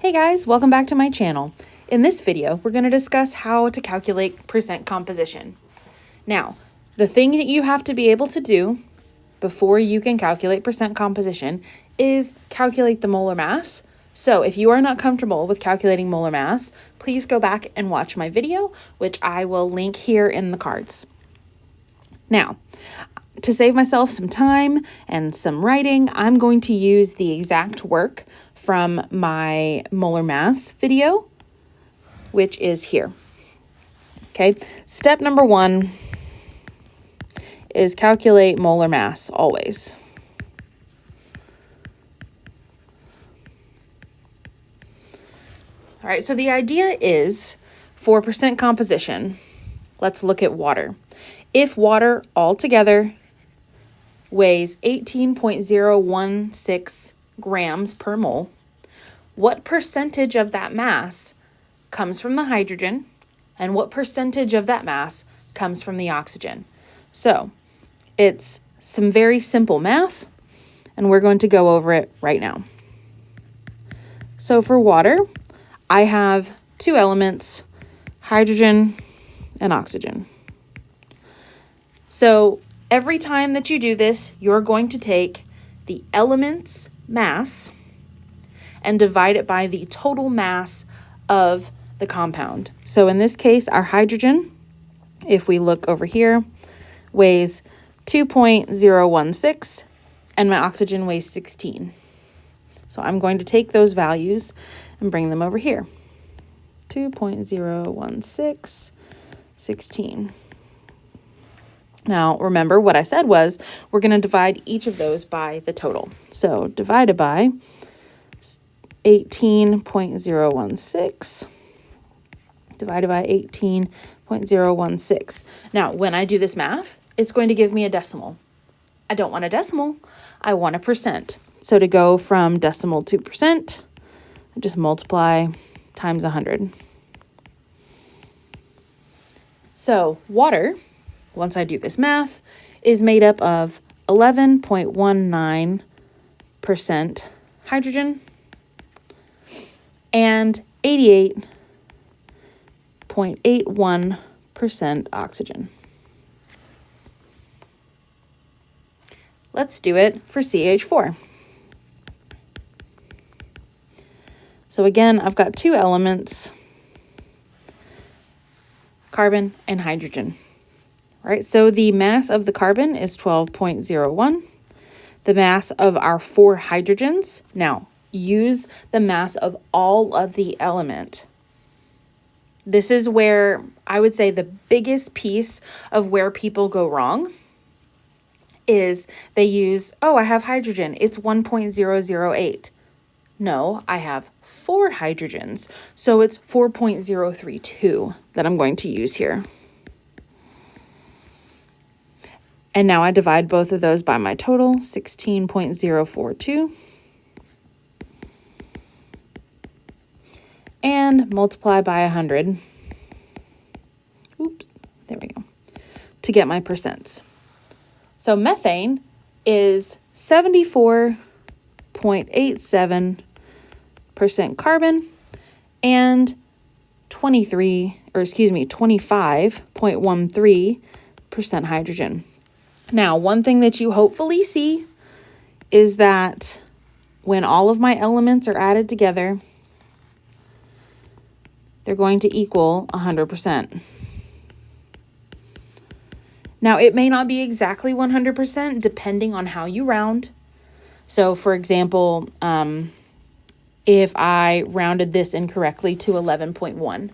Hey guys, welcome back to my channel. In this video, we're going to discuss how to calculate percent composition. Now, the thing that you have to be able to do before you can calculate percent composition is calculate the molar mass. So if you are not comfortable with calculating molar mass, please go back and watch my video, which I will link here in the cards. Now, to save myself some time and some writing, I'm going to use the exact work from my molar mass video, which is here. Okay, step number 1 is calculate molar mass always. All right, so the idea is for percent composition, let's look at water. If water altogether weighs 18.016 grams per mole, what percentage of that mass comes from the hydrogen and what percentage of that mass comes from the oxygen? So it's some very simple math, and we're going to go over it right now. So for water, I have two elements, hydrogen and oxygen. So every time that you do this, you're going to take the element's mass and divide it by the total mass of the compound. So in this case, our hydrogen, if we look over here, weighs 2.016 and my oxygen weighs 16. So I'm going to take those values and bring them over here. 2.016, 16. Now, remember what I said was we're going to divide each of those by the total. So divided by 18.016 divided by 18.016. Now, when I do this math, it's going to give me a decimal. I don't want a decimal. I want a percent. So to go from decimal to percent, I just multiply times 100. So water, once I do this math, is made up of 11.19% hydrogen and 88.81% oxygen. Let's do it for CH4. So again, I've got two elements, carbon and hydrogen. All right, so the mass of the carbon is 12.01. The mass of our 4 hydrogens, now use the mass of all of the element. This is where I would say the biggest piece of where people go wrong is they use, oh, I have hydrogen, it's 1.008. No, I have 4 hydrogens, so it's 4.032 that I'm going to use here. And now I divide both of those by my total, 16.042. And multiply by 100. Oops, there we go. To get my percents. So methane is 74.87% carbon and 25.13% hydrogen. Now, one thing that you hopefully see is that when all of my elements are added together, they're going to equal 100%. Now, it may not be exactly 100% depending on how you round. So, for example, if I rounded this incorrectly to 11.1,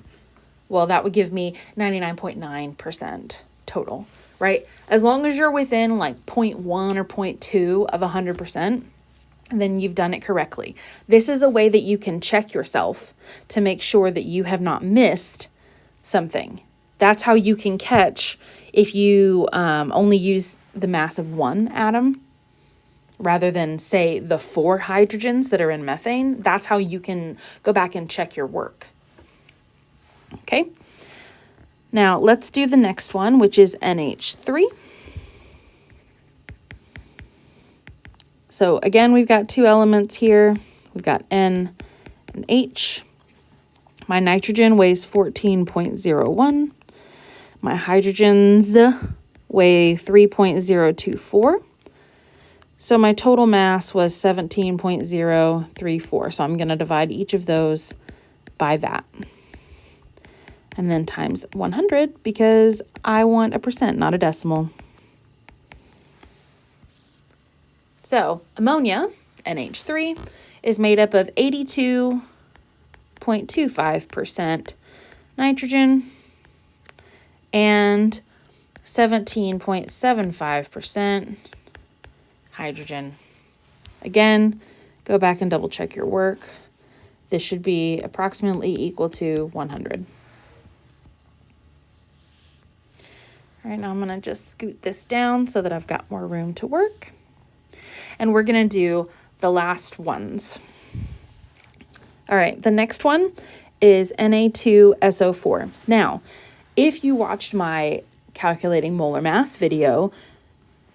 well, that would give me 99.9% total, right? As long as you're within like 0.1 or 0.2 of 100%, then you've done it correctly. This is a way that you can check yourself to make sure that you have not missed something. That's how you can catch if you only use the mass of one atom rather than, say, the 4 hydrogens that are in methane. That's how you can go back and check your work. Okay. Now let's do the next one, which is NH3. So again, we've got two elements here. We've got N an H. My nitrogen weighs 14.01. My hydrogens weigh 3.024. So my total mass was 17.034. So I'm going to divide each of those by that. And then times 100 because I want a percent, not a decimal. So ammonia, NH3, is made up of 82.25% nitrogen and 17.75% hydrogen. Again, go back and double check your work. This should be approximately equal to 100. All right, now I'm going to just scoot this down so that I've got more room to work. And we're going to do the last ones. All right, the next one is Na2SO4. Now, if you watched my calculating molar mass video,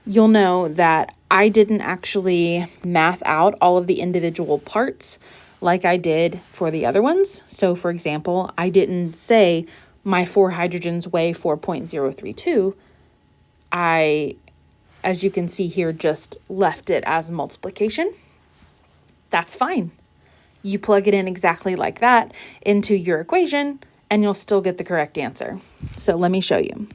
you'll know that I didn't actually math out all of the individual parts like I did for the other ones. So for example, I didn't say my 4 hydrogens weigh 4.032. I, as you can see here, just left it as multiplication. That's fine. You plug it in exactly like that into your equation and you'll still get the correct answer. So let me show you.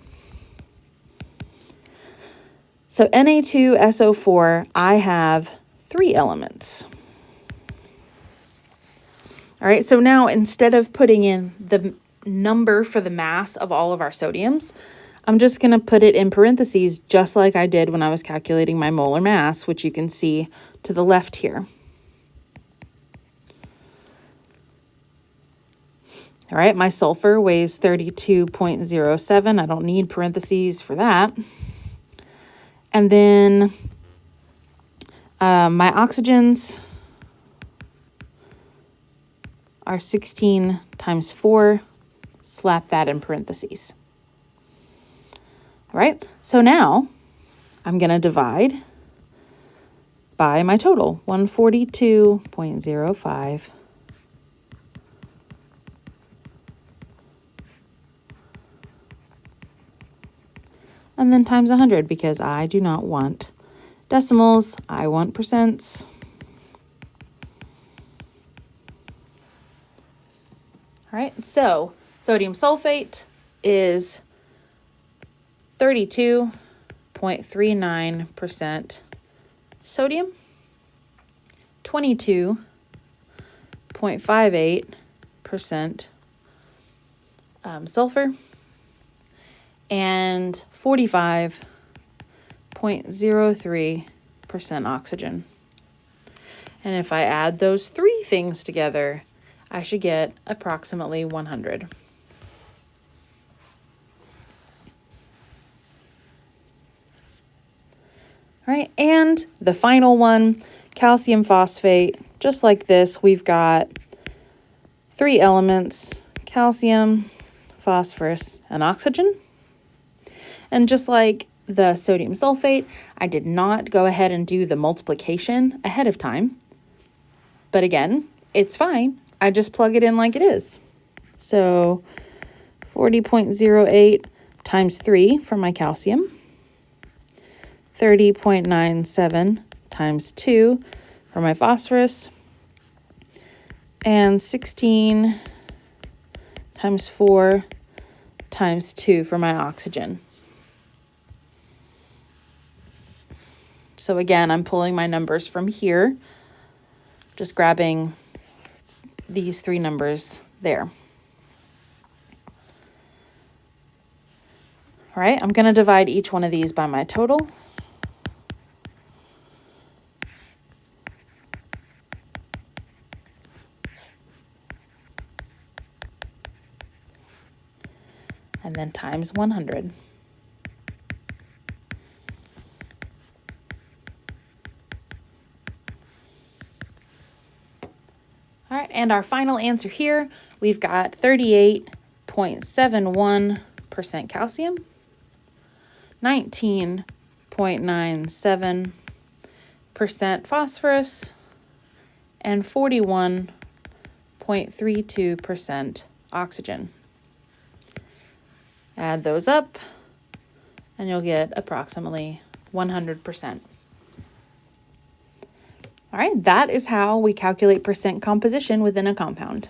So Na2SO4, I have 3 elements. All right, so now instead of putting in the number for the mass of all of our sodiums, I'm just going to put it in parentheses just like I did when I was calculating my molar mass, which you can see to the left here. All right, my sulfur weighs 32.07. I don't need parentheses for that. And then my oxygens are 16 times 4. Slap that in parentheses. All right, so now I'm going to divide by my total, 142.05. And then times 100 because I do not want decimals, I want percents. All right, so sodium sulfate is 32.39% sodium, 22.58% sulfur, and 45.03% oxygen. And if I add those 3 things together, I should get approximately 100. All right, and the final one, calcium phosphate. Just like this, we've got 3 elements, calcium, phosphorus, and oxygen. And just like the sodium sulfate, I did not go ahead and do the multiplication ahead of time. But again, it's fine. I just plug it in like it is. So 40.08 times 3 for my calcium. 30.97 times 2 for my phosphorus. And 16 times 4 times 2 for my oxygen. So again, I'm pulling my numbers from here, just grabbing these 3 numbers there. All right, I'm going to divide each one of these by my total. And then times 100. All right, and our final answer here, we've got 38.71% calcium, 19.97% phosphorus, and 41.03% 0.32% oxygen. Add those up, and you'll get approximately 100%. All right, that is how we calculate percent composition within a compound.